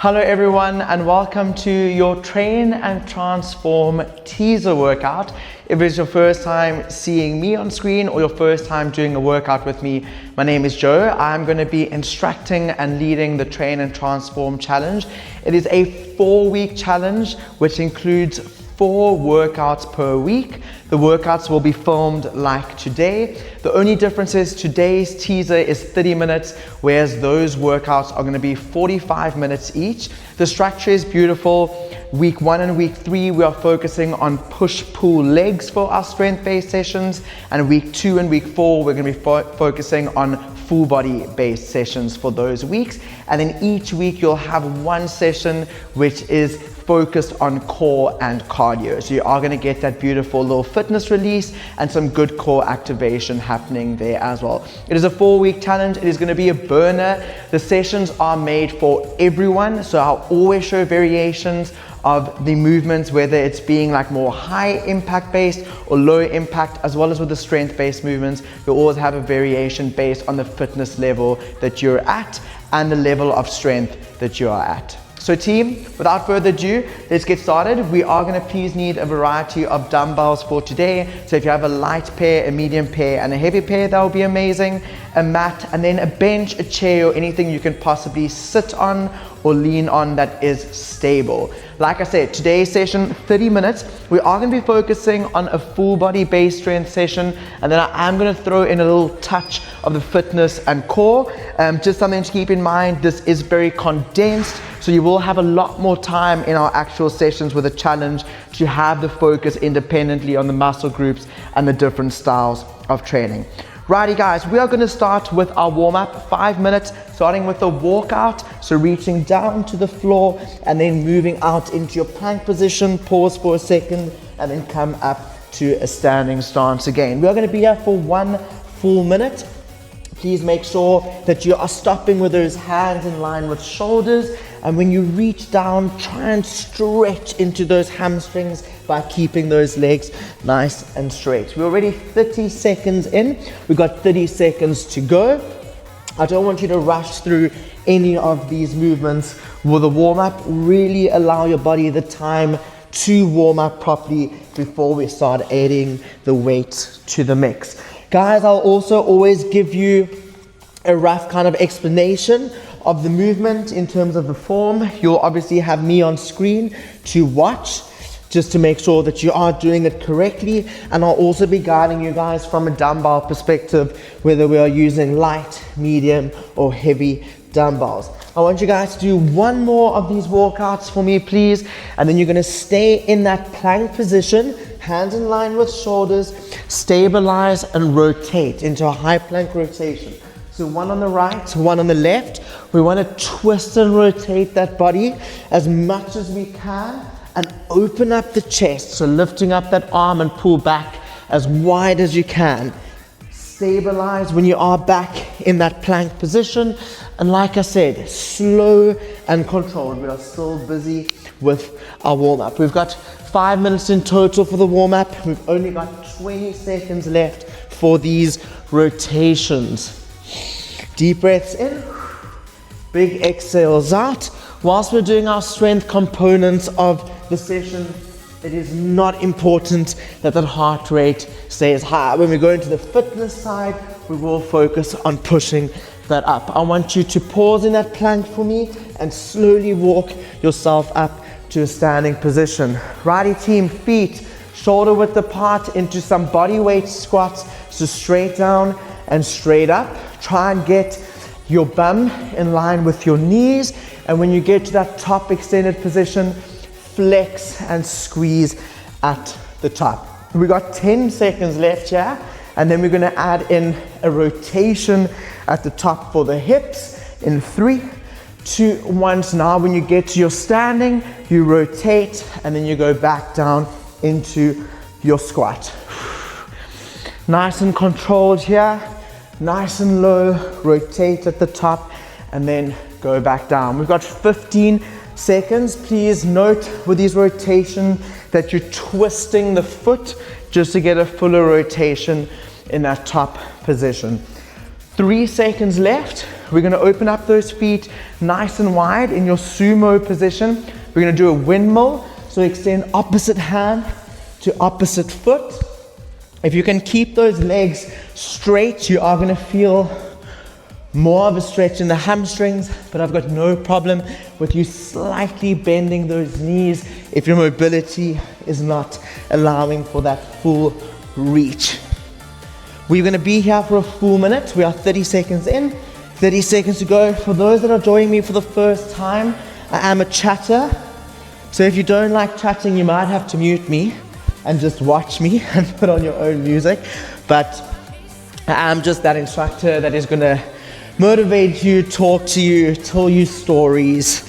Hello everyone and welcome to your Train and Transform teaser workout. If it's your first time seeing me on screen or your first time doing a workout with me, my name is Joe. I'm going to be instructing and leading the Train and Transform challenge. It is a 4-week challenge which includes 4 workouts per week. The workouts will be filmed like today. The only difference is today's teaser is 30 minutes, whereas those workouts are going to be 45 minutes each. The structure is beautiful. Week 1 and week 3, we are focusing on push-pull legs for our strength-based sessions. And week 2 and week 4, we're going to be focusing on full body based sessions for those weeks. And then each week you'll have one session which is focused on core and cardio. So you are going to get that beautiful little fitness release and some good core activation happening there as well. It is a 4-week challenge. It is going to be a burner. The sessions are made for everyone. So I'll always show variations of the movements, whether it's being like more high impact based or low impact, as well as with the strength based movements. You'll always have a variation based on the fitness level that you're at and the level of strength that you are at. So team, without further ado, let's get started. We are going to please need a variety of dumbbells for today. So if you have a light pair, a medium pair, and a heavy pair, that would be amazing. A mat, and then a bench, a chair, or anything you can possibly sit on or lean on that is stable. Like I said, today's session, 30 minutes. We are going to be focusing on a full body base strength session, and then I am going to throw in a little touch of the fitness and core. Just something to keep in mind, this is very condensed, so you will have a lot more time in our actual sessions with a challenge to have the focus independently on the muscle groups and the different styles of training. Righty guys, we are going to start with our warm-up, 5 minutes, starting with the walkout. So reaching down to the floor and then moving out into your plank position, pause for a second, and then come up to a standing stance again. We are going to be here for 1 full minute. Please make sure that you are stopping with those hands in line with shoulders. And when you reach down, try and stretch into those hamstrings by keeping those legs nice and straight. We're already 30 seconds in. We've got 30 seconds to go. I don't want you to rush through any of these movements. With a warm-up, really allow your body the time to warm up properly before we start adding the weight to the mix. Guys, I'll also always give you a rough kind of explanation of the movement in terms of the form. You'll obviously have me on screen to watch, just to make sure that you are doing it correctly. And I'll also be guiding you guys from a dumbbell perspective, whether we are using light, medium, or heavy dumbbells. I want you guys to do 1 more of these walkouts for me, please. And then you're gonna stay in that plank position, hands in line with shoulders, stabilize and rotate into a high plank rotation. So 1 on the right, 1 on the left. We want to twist and rotate that body as much as we can and open up the chest. So lifting up that arm and pull back as wide as you can. Stabilize when you are back in that plank position. And like I said, slow and controlled. We are still busy with our warm-up. We've got 5 minutes in total for the warm-up. We've only got 20 seconds left for these rotations. Deep breaths in, big exhales out. Whilst we're doing our strength components of the session, it is not important that that heart rate stays high. When we go into the fitness side, we will focus on pushing that up. I want you to pause in that plank for me and slowly walk yourself up to a standing position. Righty team, feet shoulder width apart into some body weight squats. So straight down and straight up. Try and get your bum in line with your knees. And when you get to that top extended position, flex and squeeze at the top. We got 10 seconds left here. And then we're gonna add in a rotation at the top for the hips in 3, 2, 1. So now when you get to your standing, you rotate and then you go back down into your squat. Nice and controlled here. Nice and low, rotate at the top, and then go back down. We've got 15 seconds. Please note with these rotations that you're twisting the foot just to get a fuller rotation in that top position. 3 seconds left. we're gonna open up those feet nice and wide in your sumo position. We're gonna do a windmill, so extend opposite hand to opposite foot. If you can keep those legs straight, you are gonna feel more of a stretch in the hamstrings, but I've got no problem with you slightly bending those knees if your mobility is not allowing for that full reach. We're gonna be here for a full minute. We are 30 seconds in, 30 seconds to go. For those that are joining me for the first time, I am a chatter. So if you don't like chatting, you might have to mute me and just watch me and put on your own music. But I am just that instructor that is gonna motivate you, talk to you, tell you stories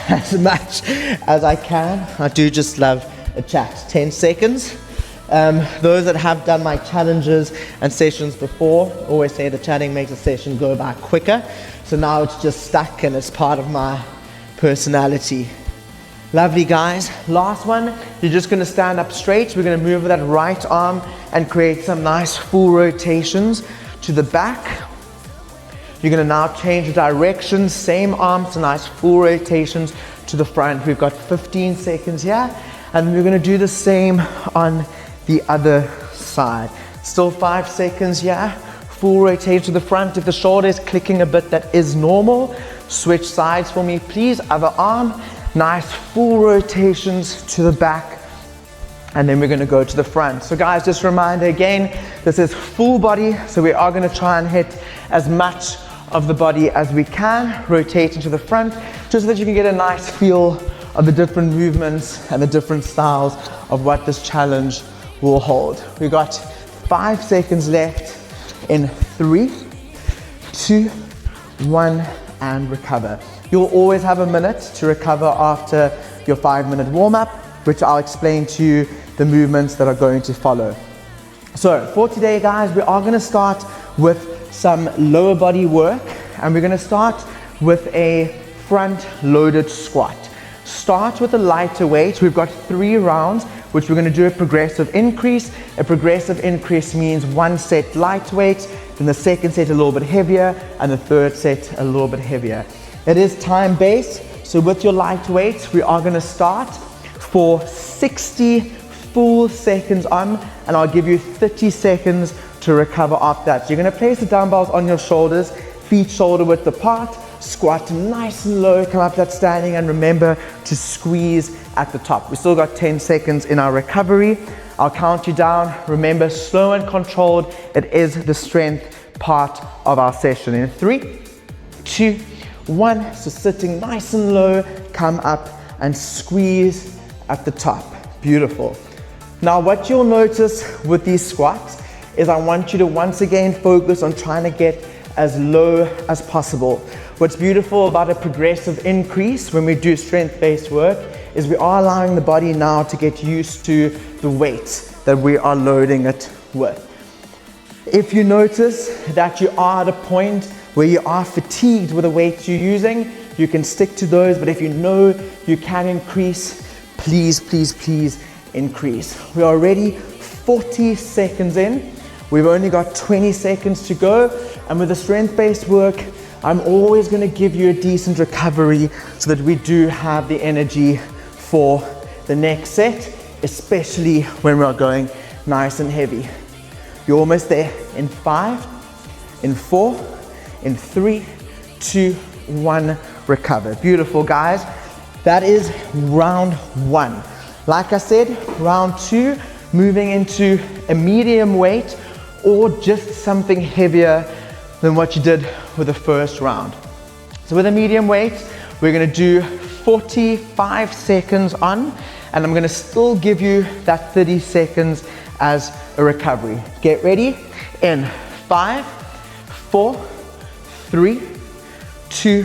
as much as I can. I do just love a chat. 10 seconds. Those that have done my challenges and sessions before always say the chatting makes a session go by quicker. So now it's just stuck and it's part of my personality. Lovely, guys. Last one, you're just gonna stand up straight. We're gonna move with that right arm and create some nice full rotations to the back. You're gonna now change the direction, same arm, so nice full rotations to the front. We've got 15 seconds here, and we're gonna do the same on the other side. Still 5 seconds here, full rotation to the front. If the shoulder is clicking a bit, that is normal. Switch sides for me, please. Other arm, nice full rotations to the back, and then we're gonna go to the front. So guys, just a reminder again, this is full body, so we are gonna try and hit as much of the body as we can, rotating to the front, just so that you can get a nice feel of the different movements and the different styles of what this challenge will hold. We've got 5 seconds left in 3, 2, 1, and recover. You'll always have a minute to recover after your 5-minute warm-up, which I'll explain to you the movements that are going to follow. So for today, guys, we are gonna start with some lower body work, and we're gonna start with a front loaded squat. Start with a lighter weight. We've got 3 rounds, which we're gonna do a progressive increase. A progressive increase means 1 set lightweight, then the second set a little bit heavier, and the third set a little bit heavier. It is time based, so with your lightweight, we are gonna start for 60 full seconds on, and I'll give you 30 seconds to recover after that. So you're gonna place the dumbbells on your shoulders, feet shoulder width apart, squat nice and low, come up that standing, and remember to squeeze at the top. We still got 10 seconds in our recovery. I'll count you down. Remember, slow and controlled. It is the strength part of our session. In 3, 2, 1. So sitting nice and low, come up and squeeze at the top. Beautiful. Now what you'll notice with these squats is I want you to once again focus on trying to get as low as possible. What's beautiful about a progressive increase when we do strength-based work is we are allowing the body now to get used to the weights that we are loading it with. If you notice that you are at a point where you are fatigued with the weights you're using, you can stick to those, but if you know you can increase, please, please, please increase. We're already 40 seconds in. We've only got 20 seconds to go, and with the strength-based work, I'm always gonna give you a decent recovery so that we do have the energy for the next set, especially when we're going nice and heavy. You're almost there. In 5, in 4, in 3, 2, 1, recover. Beautiful, guys. That is round 1. Like I said, round 2, moving into a medium weight or just something heavier than what you did with the first round. So with a medium weight, we're gonna do 45 seconds on, and I'm gonna still give you that 30 seconds as a recovery. Get ready in 5, 4, 3, 2,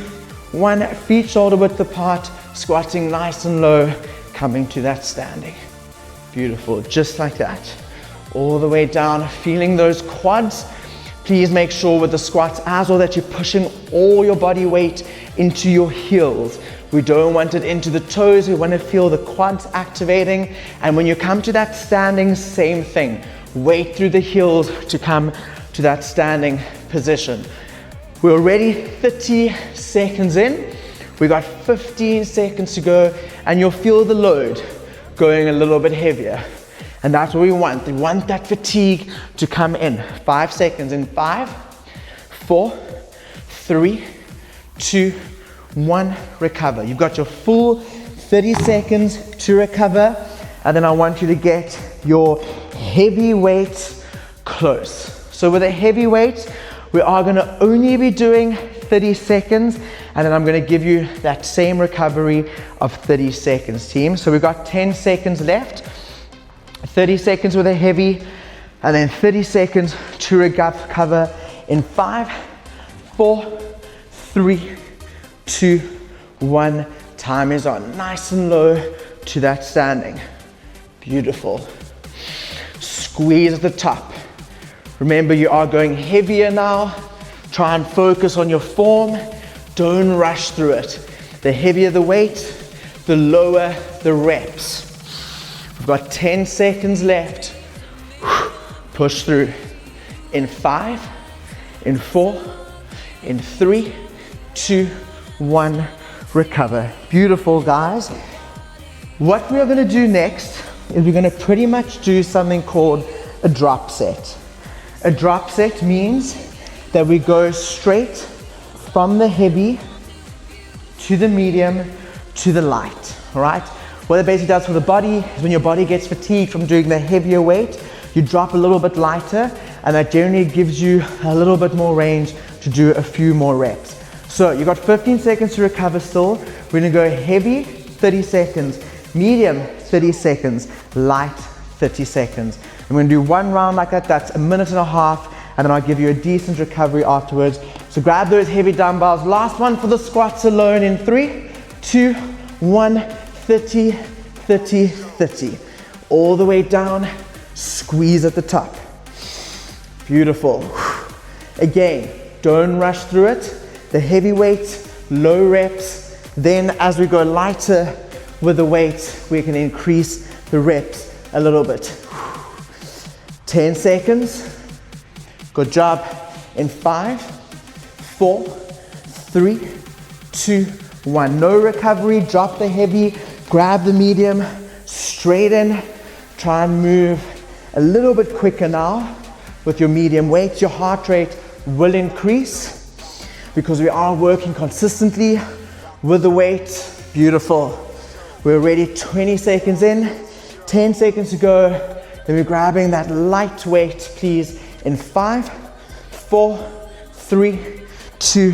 1. Feet shoulder width apart, squatting nice and low, coming to that standing. Beautiful, just like that. All the way down, feeling those quads. Please make sure with the squats as well that you're pushing all your body weight into your heels. We don't want it into the toes, we want to feel the quads activating. And when you come to that standing, same thing. Weight through the heels to come to that standing position. We're already 30 seconds in. We got 15 seconds to go, and you'll feel the load going a little bit heavier. And that's what we want. We want that fatigue to come in. 5 seconds in 5, 4, 3, 2, 1, recover. You've got your full 30 seconds to recover, and then I want you to get your heavy weight close. So with a heavy weight, we are gonna only be doing 30 seconds, and then I'm gonna give you that same recovery of 30 seconds, team. So we've got 10 seconds left, 30 seconds with a heavy, and then 30 seconds to recover in 5, 4, 3, 2, 1. Time is on. Nice and low to that standing. Beautiful. Squeeze at the top. Remember, you are going heavier now. Try and focus on your form. Don't rush through it. The heavier the weight, the lower the reps. We've got 10 seconds left. Push through. In 5, in 4, in 3, 2, 1, recover. Beautiful, guys. What we are going to do next is we're going to pretty much do something called a drop set. A drop set means that we go straight from the heavy to the medium to the light, all right? What it basically does for the body is when your body gets fatigued from doing the heavier weight, you drop a little bit lighter, and that generally gives you a little bit more range to do a few more reps. So you've got 15 seconds to recover still. We're gonna go heavy, 30 seconds, medium, 30 seconds, light, 30 seconds. I'm gonna do one round like that, that's a minute and a half, and then I'll give you a decent recovery afterwards. So grab those heavy dumbbells. Last one for the squats alone in 3, 2, 1, 30, 30, 30. All the way down, squeeze at the top. Beautiful. Again, don't rush through it. The heavy weight, low reps. Then as we go lighter with the weight, we can increase the reps a little bit. 10 seconds. Good job. In 5, 4, 3, 2, 1. No recovery. Drop the heavy. Grab the medium. Straighten. Try and move a little bit quicker now with your medium weight. Your heart rate will increase because we are working consistently with the weight. Beautiful. We're already 20 seconds in, 10 seconds to go. Then we're grabbing that light weight, please, in 5, 4, 3, 2,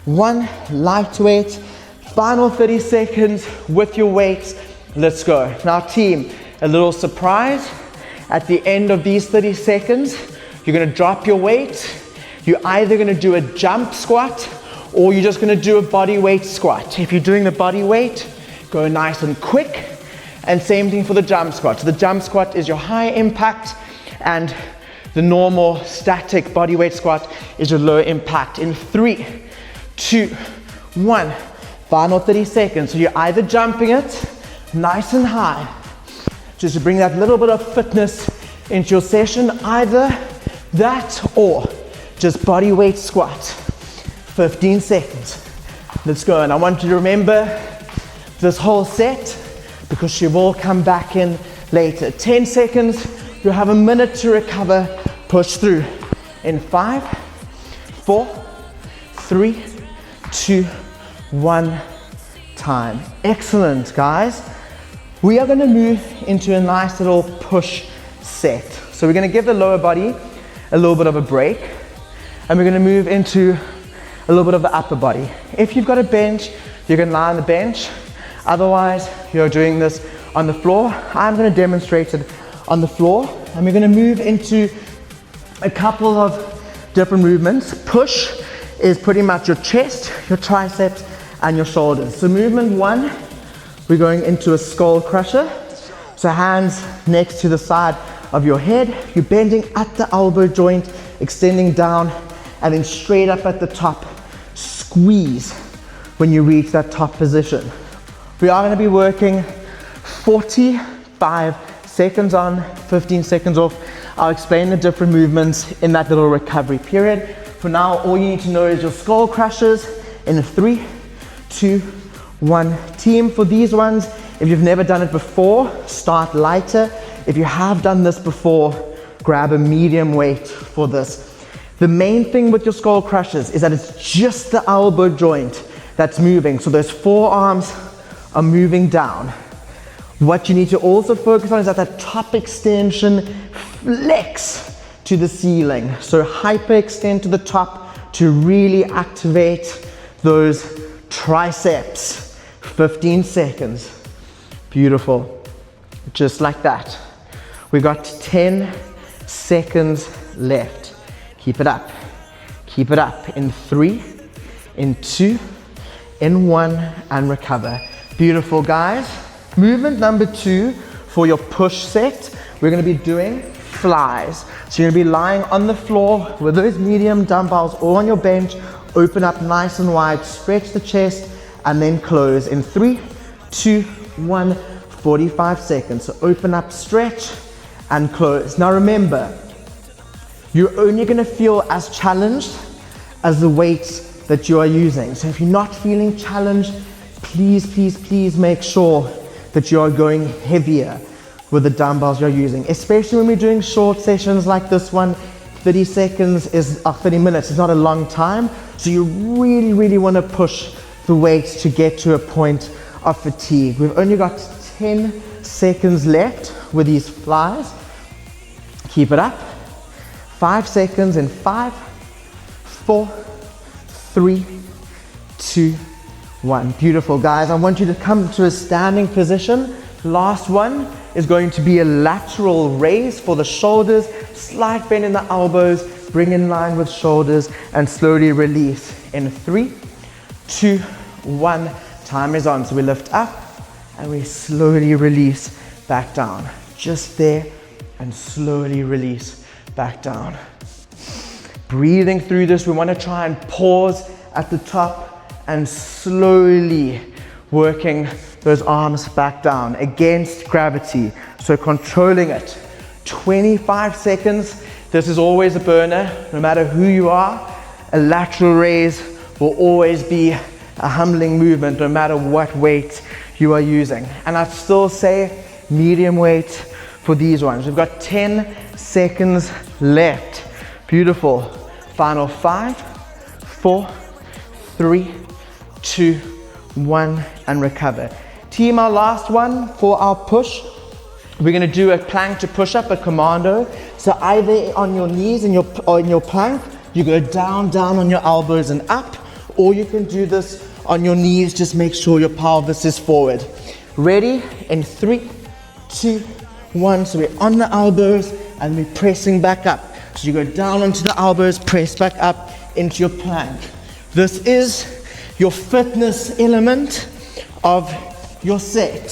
1. Light weight. Final 30 seconds with your weights. Let's go. Now team, a little surprise. At the end of these 30 seconds, you're gonna drop your weight. You're either gonna do a jump squat or you're just gonna do a body weight squat. If you're doing the body weight, go nice and quick. And same thing for the jump squat. So the jump squat is your high impact and the normal static body weight squat is your low impact. In 3, 2, 1. Final 30 seconds. So you're either jumping it nice and high, just to bring that little bit of fitness into your session, either that or just body weight squat. 15 seconds. Let's go. And I want you to remember this whole set because she will come back in later. 10 seconds. You'll have a minute to recover. Push through. In 5, 4, 3, 2, 1. Time. Excellent, guys. We are going to move into a nice little push set. So we're going to give the lower body a little bit of a break, and we're going to move into a little bit of the upper body. If you've got a bench, you can lie on the bench. Otherwise, you're doing this on the floor. I'm going to demonstrate it on the floor, and we're going to move into a couple of different movements. Push is pretty much your chest, your triceps, and your shoulders. So movement 1, we're going into a skull crusher. So hands next to the side of your head. You're bending at the elbow joint, extending down, and then straight up at the top. Squeeze when you reach that top position. We are going to be working 45 seconds on, 15 seconds off. I'll explain the different movements in that little recovery period. For now, all you need to know is your skull crushes in 3, 2, 1. Team, for these ones, if you've never done it before, start lighter. If you have done this before, grab a medium weight for this. The main thing with your skull crushes is that it's just the elbow joint that's moving. So those forearms are moving down. What you need to also focus on is that top extension flex to the ceiling. So hyperextend to the top to really activate those triceps. 15 seconds. Beautiful. Just like that. We got 10 seconds left. Keep it up. Keep it up. In 3, in 2, in 1, and recover. Beautiful, guys. Movement number 2 for your push set, we're going to be doing flies. So you're going to be lying on the floor with those medium dumbbells or on your bench. Open up nice and wide, stretch the chest, and then close. In 3, 2, 1, 45 seconds. So open up, stretch, and close. Now remember, you're only going to feel as challenged as the weights that you are using. So if you're not feeling challenged, please, please, please make sure that you are going heavier with the dumbbells you're using, especially when we're doing short sessions like this one. 30 seconds is 30 minutes is not a long time, so you really, really want to push the weights to get to a point of fatigue. We've only got 10 seconds left with these flies. Keep it up. 5 seconds in 5, 4, 3, 2, 1. Beautiful, guys. I want you to come to a standing position. Last one is going to be a lateral raise for the shoulders. Slight bend in the elbows, bring in line with shoulders, and slowly release. In 3, 2, 1. Time is on. So we lift up and we slowly release back down. Just there, and slowly release back down. Breathing through this, we want to try and pause at the top and slowly working those arms back down against gravity. So controlling it. 25 seconds. This is always a burner, no matter who you are. A lateral raise will always be a humbling movement, no matter what weight you are using. And I'd still say medium weight for these ones. We've got 10 seconds left. Beautiful. Final 5, 4, 3, 2, 1, and recover. Team, our last one for our push. We're going to do a plank to push up, a commando. So either on your knees or in your plank, you go down, down on your elbows and up, or you can do this on your knees. Just make sure your pelvis is forward. Ready? In 3, 2, 1. So we're on the elbows and we're pressing back up. So you go down onto the elbows, press back up into your plank. This is your fitness element of your set.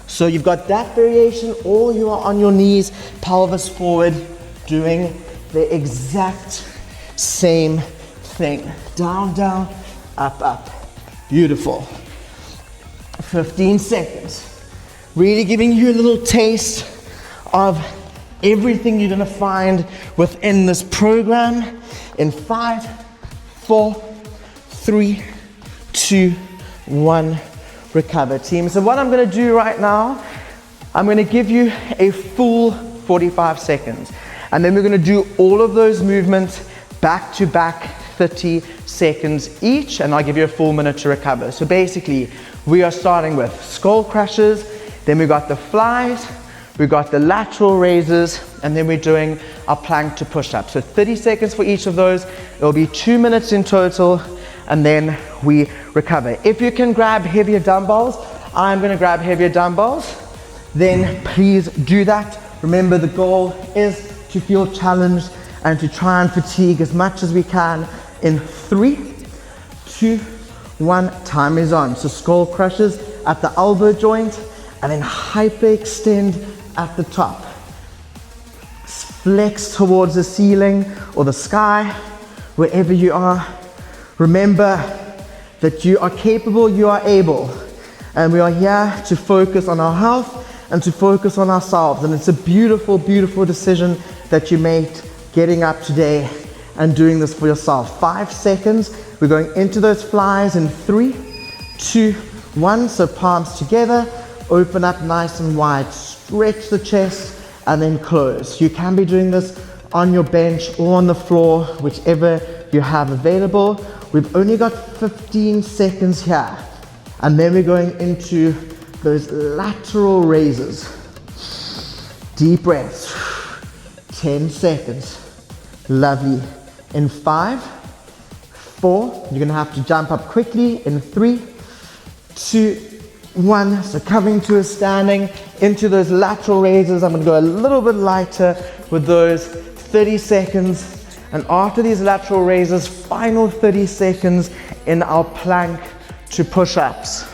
So you've got that variation, or you are on your knees, pelvis forward, doing the exact same thing. Down, down, up, up. Beautiful. 15 seconds. Really giving you a little taste of everything you're gonna find within this program. In 5, 4, 3, 2, 1, recover, team. So what I'm gonna do right now, I'm gonna give you a full 45 seconds. And then we're gonna do all of those movements back to back, 30 seconds each, and I'll give you a full minute to recover. So basically, we are starting with skull crushes, then we got the flies, we got the lateral raises, and then we're doing our plank to push up. So 30 seconds for each of those. It'll be 2 minutes in total, and then we recover. If you can grab heavier dumbbells, I'm gonna grab heavier dumbbells, then please do that. Remember, the goal is to feel challenged and to try and fatigue as much as we can. In 3, 2, 1, time is on. So skull crushes at the elbow joint, and then hyperextend at the top. Flex towards the ceiling or the sky, wherever you are. Remember that you are capable, you are able, and we are here to focus on our health and to focus on ourselves. And it's a beautiful, beautiful decision that you made getting up today and doing this for yourself. 5 seconds. We're going into those flies in 3, 2, 1. So palms together, open up nice and wide, stretch the chest, and then close. You can be doing this on your bench or on the floor, whichever you have available. We've only got 15 seconds here. And then we're going into those lateral raises. Deep breaths. 10 seconds. Lovely. In 5, 4, you're gonna have to jump up quickly. In 3, 2, 1. So coming to a standing, into those lateral raises. I'm gonna go a little bit lighter with those. 30 seconds. And after these lateral raises, final 30 seconds in our plank to push-ups.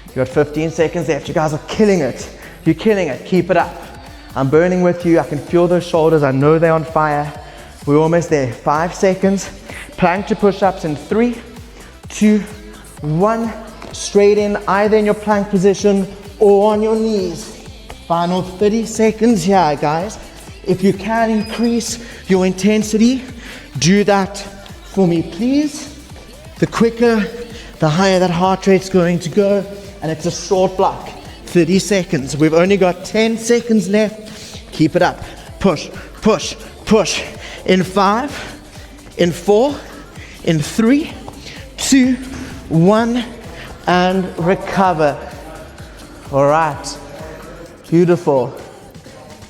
You got 15 seconds left. You guys are killing it. You're killing it. Keep it up. I'm burning with you. I can feel those shoulders. I know they're on fire. We're almost there. 5 seconds. Plank to push-ups in 3, 2, 1. Straight in, either in your plank position or on your knees. Final 30 seconds here, guys. If you can increase your intensity, do that for me, please. The quicker, the higher that heart rate's going to go, and it's a short block, 30 seconds. We've only got 10 seconds left. Keep it up. Push, push, push. In 5, in 4, in 3, 2, 1, and recover. All right, beautiful.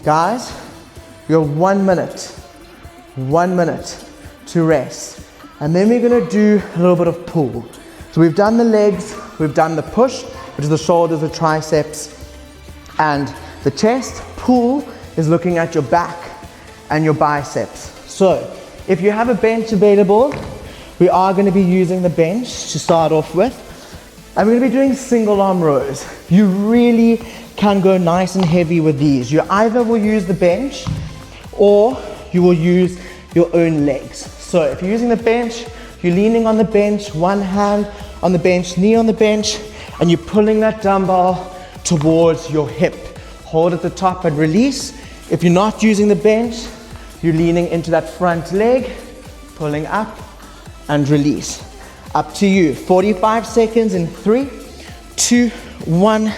Guys, you have 1 minute to rest. And then we're gonna do a little bit of pull. So we've done the legs, we've done the push, which is the shoulders, the triceps, and the chest. Pull is looking at your back and your biceps. So if you have a bench available, we are gonna be using the bench to start off with. And we're gonna be doing single arm rows. You really can go nice and heavy with these. You either will use the bench or you will use your own legs. So if you're using the bench, you're leaning on the bench, one hand on the bench, knee on the bench, and you're pulling that dumbbell towards your hip. Hold at the top and release. If you're not using the bench, you're leaning into that front leg, pulling up and release. Up to you. 45 seconds in 3, 2, 1.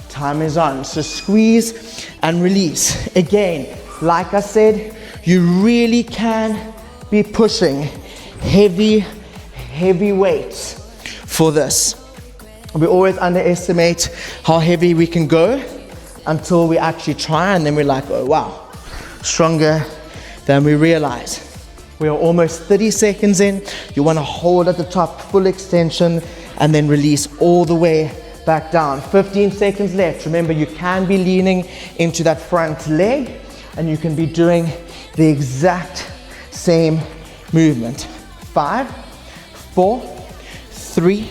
Time is on. So squeeze and release. Again, like I said, you really can be pushing heavy weights for this. We always underestimate how heavy we can go until we actually try, and then we're like, oh wow, stronger than we realize. We are almost 30 seconds in. You want to hold at the top, full extension, and then release all the way back down. 15 seconds left. Remember, you can be leaning into that front leg, and you can be doing the exact same movement. 5, 4, 3,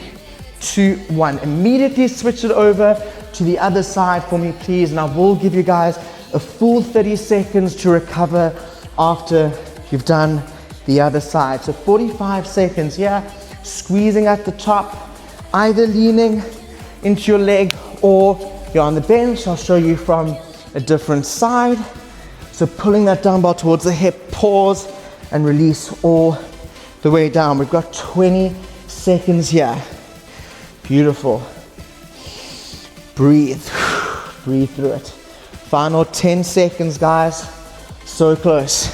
2, 1. Immediately switch it over to the other side for me, please, and I will give you guys a full 30 seconds to recover after you've done the other side. So 45 seconds here, squeezing at the top, either leaning into your leg or you're on the bench. I'll show you from a different side. So pulling that dumbbell towards the hip, pause and release all the way down. We've got 20 seconds here. Beautiful. Breathe. Breathe through it. Final 10 seconds, guys. So close.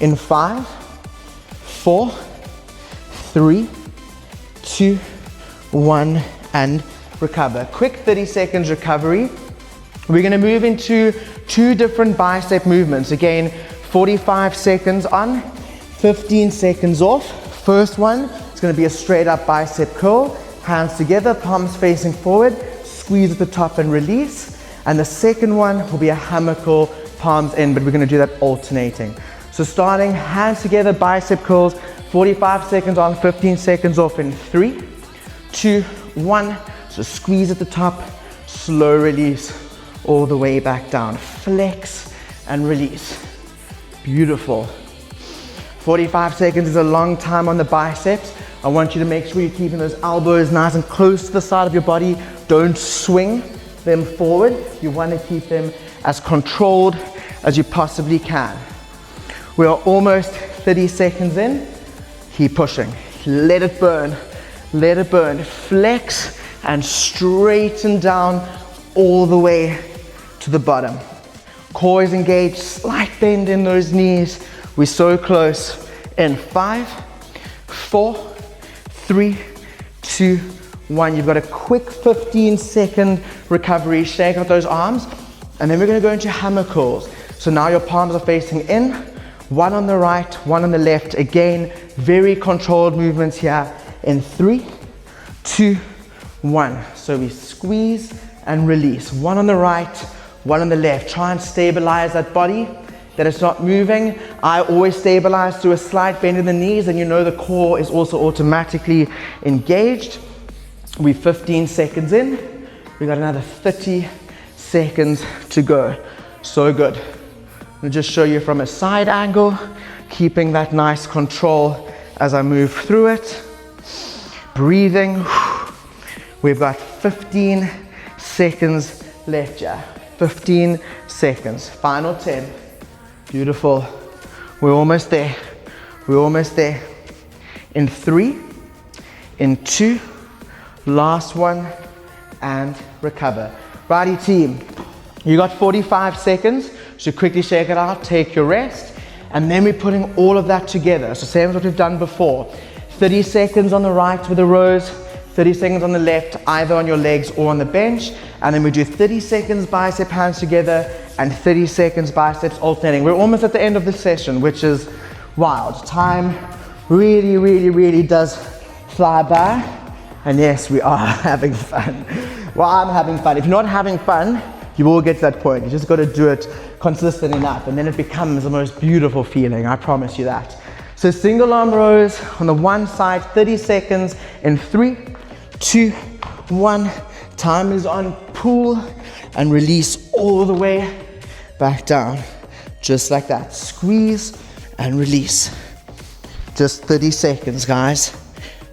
In 5, 4, 3, 2, 1, and recover. Quick 30 seconds recovery. We're going to move into 2 different bicep movements. Again, 45 seconds on, 15 seconds off. First one is going to be a straight up bicep curl. Hands together, palms facing forward, squeeze at the top and release. And the second one will be a hammer curl, palms in, but we're going to do that alternating. So starting, hands together, bicep curls, 45 seconds on, 15 seconds off in 3, 2, 1. So squeeze at the top, slow release all the way back down. Flex and release. Beautiful. 45 seconds is a long time on the biceps. I want you to make sure you're keeping those elbows nice and close to the side of your body. Don't swing them forward. You want to keep them as controlled as you possibly can. We are almost 30 seconds in, keep pushing. Let it burn, let it burn. Flex and straighten down all the way to the bottom. Core is engaged, slight bend in those knees. We're so close. In 5, 4, 3, 2, 1. You've got a quick 15-second recovery. Shake out those arms. And then we're going to go into hammer curls. So now your palms are facing in. One on the right, one on the left. Again, very controlled movements here. In 3, 2, 1. So we squeeze and release. One on the right, one on the left. Try and stabilize that body, that it's not moving. I always stabilize through a slight bend in the knees, and you know the core is also automatically engaged. We're 15 seconds in. We got another 30 seconds to go. So good. I'll just show you from a side angle, keeping that nice control as I move through it. Breathing. We've got 15 seconds left here. 15 seconds. Final 10. Beautiful. We're almost there. We're almost there. In 3, in 2, last one, and recover. Righty team, you got 45 seconds, so quickly shake it out, take your rest, and then we're putting all of that together. So same as what we've done before. 30 seconds on the right with the rows, 30 seconds on the left, either on your legs or on the bench, and then we do 30 seconds bicep hands together and 30 seconds biceps alternating. We're almost at the end of the session, which is wild. Time really, really, really does fly by, and yes, we are having fun. Well, I'm having fun. If you're not having fun, you will get to that point. You just got to do it consistent enough, and then it becomes the most beautiful feeling, I promise you that. So single arm rows on the one side, 30 seconds in 3, 2, 1. Time is on. Pull and release all the way back down. Just like that. Squeeze and release. Just 30 seconds, guys.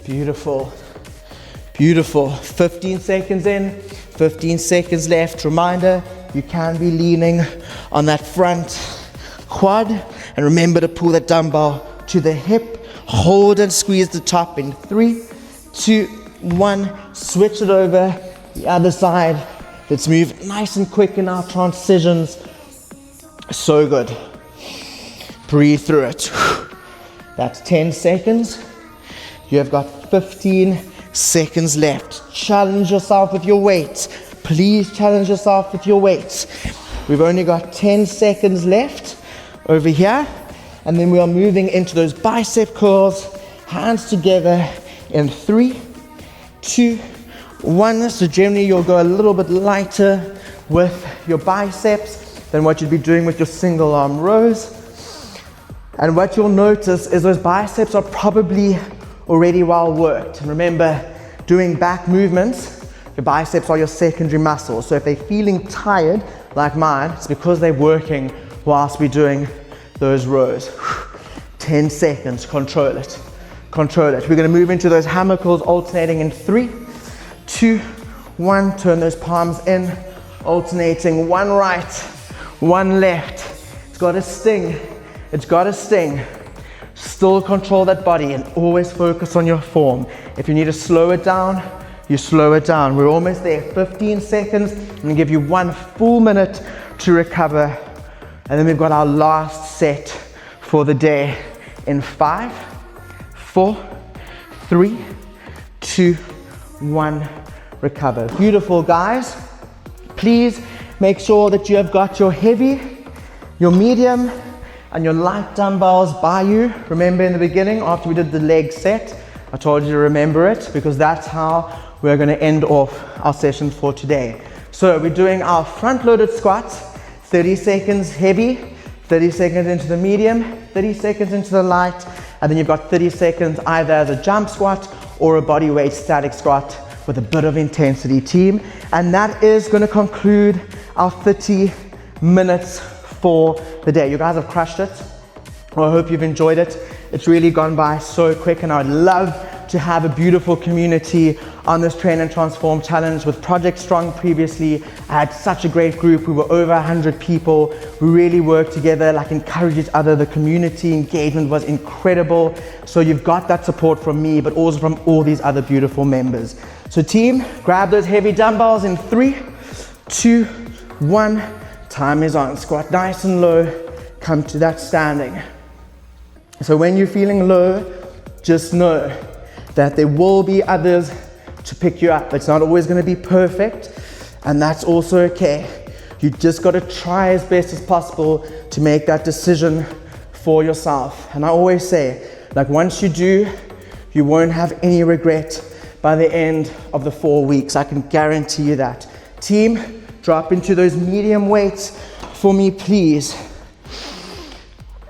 Beautiful. Beautiful. 15 seconds in, 15 seconds left. Reminder, you can be leaning on that front quad. And remember to pull that dumbbell to the hip. Hold and squeeze the top in 3, 2, 1. Switch it over. The other side. Let's move nice and quick in our transitions. So good. Breathe through it. That's 10 seconds. You have got 15 seconds left. Challenge yourself with your weights. Please challenge yourself with your weights. We've only got 10 seconds left over here. And then we are moving into those bicep curls. Hands together in 3, 2, 1. So generally you'll go a little bit lighter with your biceps than what you'd be doing with your single arm rows. And what you'll notice is those biceps are probably already well worked. And remember, doing back movements, your biceps are your secondary muscles. So if they're feeling tired, like mine, it's because they're working whilst we're doing those rows. 10 seconds, control it. Control it. We're gonna move into those hammer curls, alternating in 3, 2, 1. Turn those palms in, alternating one right, one left. It's got to sting. It's got to sting. Still control that body and always focus on your form. If you need to slow it down, you slow it down. We're almost there. 15 seconds. I'm gonna give you 1 full minute to recover. And then we've got our last set for the day in 5, 4, 3, 2, 1. Recover. Beautiful, guys. Please make sure that you have got your heavy, your medium, and your light dumbbells by you. Remember in the beginning, after we did the leg set, I told you to remember it because that's how we're going to end off our session for today. So we're doing our front-loaded squats, 30 seconds heavy, 30 seconds into the medium, 30 seconds into the light, and then you've got 30 seconds either as a jump squat or a body weight static squat with a bit of intensity, team. And that is going to conclude our 30 minutes for the day. You guys have crushed it. Well, I hope you've enjoyed it. It's really gone by so quick, and I'd love to have a beautiful community on this Train and Transform Challenge. With Project Strong previously, I had such a great group. We were over 100 people. We really worked together, like encouraged each other. The community engagement was incredible. So you've got that support from me, but also from all these other beautiful members. So team, grab those heavy dumbbells in 3, 2, 1. Time is on. Squat nice and low. Come to that standing. So when you're feeling low, just know that there will be others to pick you up. It's not always going to be perfect, and that's also okay. You just got to try as best as possible to make that decision for yourself. And I always say, like, once you do, you won't have any regret by the end of the 4 weeks. I can guarantee you that. Team, drop into those medium weights for me, please.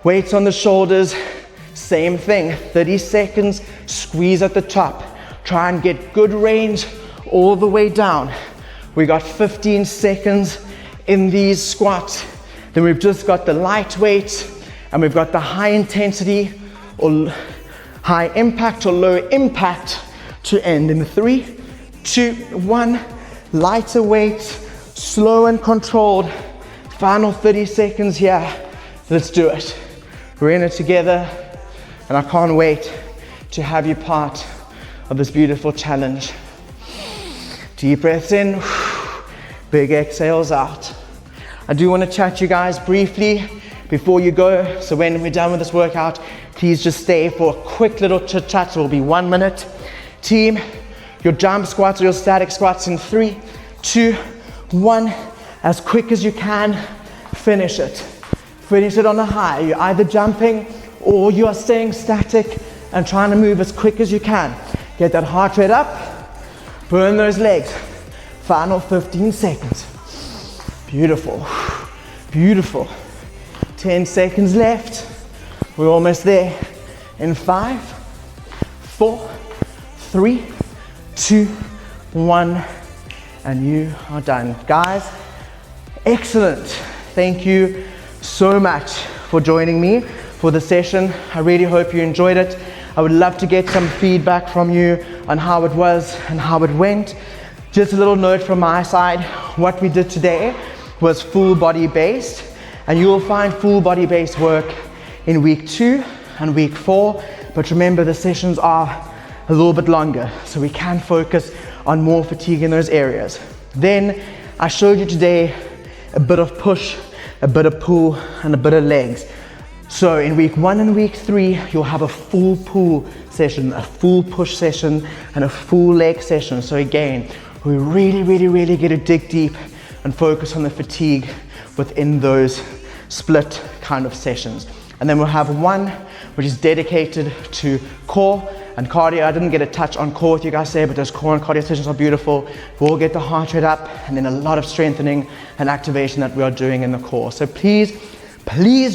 Weights on the shoulders, same thing, 30 seconds, squeeze at the top. Try and get good range all the way down. We got 15 seconds in these squats. Then we've just got the light weight, and we've got the high intensity or high impact or low impact to end in 3, 2, 1. Lighter weight, slow and controlled. Final 30 seconds here. Let's do it. We're in it together, and I can't wait to have you part of this beautiful challenge. Deep breaths in, big exhales out. I do want to chat to you guys briefly before you go. So when we're done with this workout, please just stay for a quick little chit chat. It will be 1 minute. Team, your jump squats or your static squats in 3, 2, 1. As quick as you can, finish it. Finish it on a high. You're either jumping or you are staying static and trying to move as quick as you can. Get that heart rate up, burn those legs. Final 15 seconds. Beautiful, beautiful. 10 seconds left. We're almost there. In 5, 4, 3, 2, 1, and you are done. Guys, excellent. Thank you so much for joining me for the session. I really hope you enjoyed it. I would love to get some feedback from you on how it was and how it went. Just a little note from my side, what we did today was full body based, and you will find full body based work in week 2 and week 4, but remember the sessions are a little bit longer, so we can focus on more fatigue in those areas. Then I showed you today a bit of push, a bit of pull, and a bit of legs. So in week 1 and week 3, you'll have a full pull session, a full push session, and a full leg session. So again, we really get to dig deep and focus on the fatigue within those split kind of sessions. And then we'll have one which is dedicated to core and cardio. I didn't get a touch on core with you guys there, but those core and cardio sessions are beautiful. We'll get the heart rate up, and then a lot of strengthening and activation that we are doing in the core. So please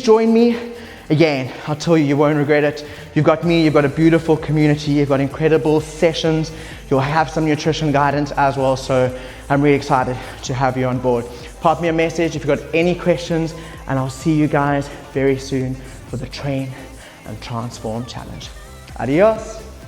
join me. Again, I'll tell you, you won't regret it. You've got me, you've got a beautiful community, you've got incredible sessions. You'll have some nutrition guidance as well, so I'm really excited to have you on board. Pop me a message if you've got any questions, and I'll see you guys very soon for the Train and Transform Challenge. Adios.